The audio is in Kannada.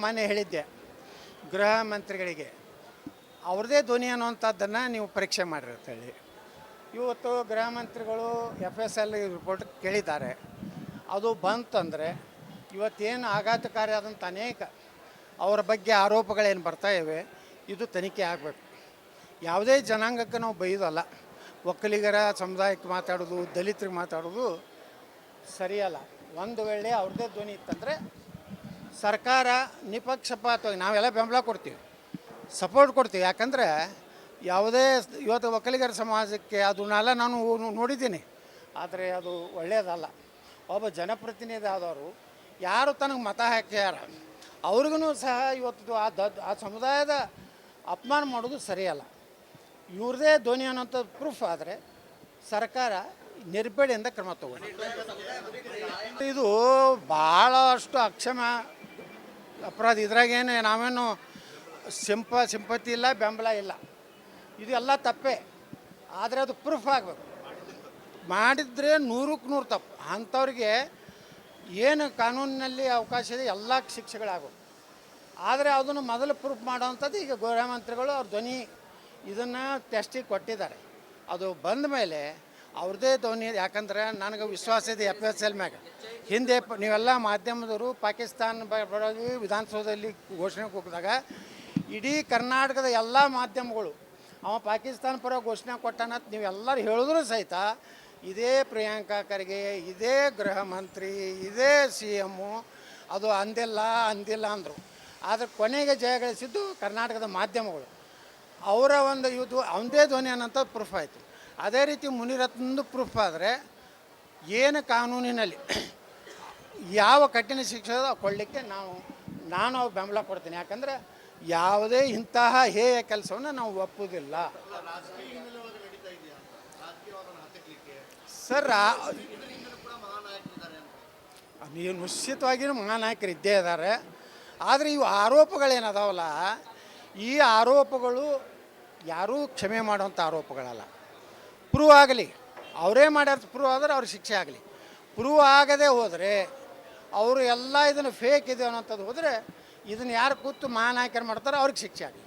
ಮೊನ್ನೆ ಹೇಳಿದ್ದೆ ಗೃಹ ಮಂತ್ರಿಗಳಿಗೆ ಅವ್ರದ್ದೇ ಧ್ವನಿ ಅನ್ನುವಂಥದ್ದನ್ನು ನೀವು ಪರೀಕ್ಷೆ ಮಾಡಿರ್ತೇಳಿ. ಇವತ್ತು ಗೃಹ ಮಂತ್ರಿಗಳು FSL ರಿಪೋರ್ಟ್ ಕೇಳಿದ್ದಾರೆ. ಅದು ಬಂತಂದರೆ ಇವತ್ತೇನು ಆಘಾತಕಾರಿಯಾದಂಥ ಅನೇಕ ಅವರ ಬಗ್ಗೆ ಆರೋಪಗಳೇನು ಬರ್ತಾ ಇವೆ, ಇದು ತನಿಖೆ ಆಗಬೇಕು. ಯಾವುದೇ ಜನಾಂಗಕ್ಕೆ ನಾವು ಬೈಯೋದಲ್ಲ. ಒಕ್ಕಲಿಗರ ಸಮುದಾಯಕ್ಕೆ ಮಾತಾಡೋದು, ದಲಿತರಿಗೆ ಮಾತಾಡೋದು ಸರಿಯಲ್ಲ. ಒಂದು ವೇಳೆ ಅವ್ರದ್ದೇ ಧ್ವನಿ ಇತ್ತಂದರೆ ಸರ್ಕಾರ ನಿಪಕ್ಷಪಾತವಾಗಿ ನಾವೆಲ್ಲ ಬೆಂಬಲ ಕೊಡ್ತೀವಿ, ಸಪೋರ್ಟ್ ಕೊಡ್ತೀವಿ. ಯಾಕಂದರೆ ಯಾವುದೇ ಇವತ್ತು ಒಕ್ಕಲಿಗರ ಸಮಾಜಕ್ಕೆ ಅದನ್ನೆಲ್ಲ ನಾನು ನೋಡಿದ್ದೀನಿ. ಆದರೆ ಅದು ಒಳ್ಳೆಯದಲ್ಲ. ಒಬ್ಬ ಜನಪ್ರತಿನಿಧಿ ಆದವರು ಯಾರು ತನಗೆ ಮತ ಹಾಕ್ಯಾರ ಅವ್ರಿಗೂ ಸಹ ಇವತ್ತು ಆ ಸಮುದಾಯದ ಅಪಮಾನ ಮಾಡೋದು ಸರಿಯಲ್ಲ. ಇವ್ರದೇ ಧ್ವನಿ ಅನ್ನೋಂಥದ್ದು ಪ್ರೂಫ್ ಆದರೆ ಸರ್ಕಾರ ನಿರ್ಬೇಡಿಯಿಂದ ಕ್ರಮ ತಗೊಂಡು. ಇದು ಭಾಳಷ್ಟು ಅಕ್ಷಮ ಅಪರಾಧ. ಇದ್ರಾಗೇನು ನಾವೇನು ಸಿಂಪತಿ ಇಲ್ಲ, ಬೆಂಬಲ ಇಲ್ಲ. ಇದು ಎಲ್ಲ ತಪ್ಪೇ. ಆದರೆ ಅದು ಪ್ರೂಫ್ ಆಗಬೇಕು. ಮಾಡಿದರೆ 100ಕ್ಕೆ 100 ತಪ್ಪು. ಅಂಥವ್ರಿಗೆ ಏನು ಕಾನೂನಿನಲ್ಲಿ ಅವಕಾಶ ಇದೆ ಎಲ್ಲ ಶಿಕ್ಷೆಗಳಾಗಬೇಕು. ಆದರೆ ಅದನ್ನು ಮೊದಲು ಪ್ರೂಫ್ ಮಾಡೋವಂಥದ್ದು ಈಗ ಗೃಹ ಮಂತ್ರಿಗಳು ಅವ್ರ ಧ್ವನಿ ಇದನ್ನು ಟೆಸ್ಟಿಗೆ ಕೊಟ್ಟಿದ್ದಾರೆ. ಅದು ಬಂದ ಮೇಲೆ ಅವ್ರದ್ದೇ ಧ್ವನಿ. ಯಾಕಂದ್ರೆ ನನಗೆ ವಿಶ್ವಾಸ ಇದೆ FSL ಮ್ಯಾಗ. ಹಿಂದೆ ನೀವೆಲ್ಲ ಮಾಧ್ಯಮದವರು ಪಾಕಿಸ್ತಾನ ಬರೋದು ವಿಧಾನಸೌಧದಲ್ಲಿ ಘೋಷಣೆ ಹೋಗಿದಾಗ ಇಡೀ ಕರ್ನಾಟಕದ ಎಲ್ಲ ಮಾಧ್ಯಮಗಳು ಅವ ಪಾಕಿಸ್ತಾನ ಪರ ಘೋಷಣೆ ಕೊಟ್ಟಾನಂತ ನೀವೆಲ್ಲರೂ ಹೇಳಿದ್ರು ಸಹಿತ ಇದೇ ಪ್ರಿಯಾಂಕಾ ಖರ್ಗೆ, ಇದೇ ಗೃಹ ಮಂತ್ರಿ, ಇದೇ CM ಅದು ಅಂದಿಲ್ಲ ಅಂದರು. ಆದರೆ ಕೊನೆಗೆ ಜಯಗಳಿಸಿದ್ದು ಕರ್ನಾಟಕದ ಮಾಧ್ಯಮಗಳು. ಅವರ ಒಂದು ಇದು ಅವನದೇ ಧ್ವನಿ ಅನ್ನೋಂಥ ಪ್ರೂಫ್ ಆಯಿತು. ಅದೇ ರೀತಿ ಮುನಿರತ್ನಂದು ಪ್ರೂಫ್ ಆದರೆ ಏನು ಕಾನೂನಿನಲ್ಲಿ ಯಾವ ಕಠಿಣ ಶಿಕ್ಷೆ ಕೊಡಲಿಕ್ಕೆ ನಾನು ಬೆಂಬಲ ಕೊಡ್ತೀನಿ. ಯಾಕಂದರೆ ಯಾವುದೇ ಇಂತಹ ಹೇಯ ಕೆಲಸವನ್ನು ನಾವು ಒಪ್ಪುವುದಿಲ್ಲ ಸರ್. ನೀವು ನಿಶ್ಚಿತವಾಗಿಯೂ ಮಹಾನಾಯಕರು ಇದ್ದೇ ಇದ್ದಾರೆ. ಆದರೆ ಇವು ಆರೋಪಗಳೇನದಾವಲ್ಲ, ಈ ಆರೋಪಗಳು ಯಾರೂ ಕ್ಷಮೆ ಮಾಡುವಂಥ ಆರೋಪಗಳಲ್ಲ. ಪ್ರೂವ್ ಆಗಲಿ, ಅವರೇ ಮಾಡ್ಯಾರ ಪ್ರೂವ್ ಆದರೆ ಅವ್ರಿಗೆ ಶಿಕ್ಷೆ ಆಗಲಿ. ಪ್ರೂವ್ ಆಗದೆ ಹೋದರೆ ಅವರು ಎಲ್ಲ ಇದನ್ನು ಫೇಕ್ ಇದೆ ಅನ್ನೋಂಥದ್ದು ಹೋದರೆ ಇದನ್ನು ಯಾರು ಕೂತು ಮಹಾನಾಯಕರು ಮಾಡ್ತಾರೋ ಅವ್ರಿಗೆ ಶಿಕ್ಷೆ ಆಗಲಿ.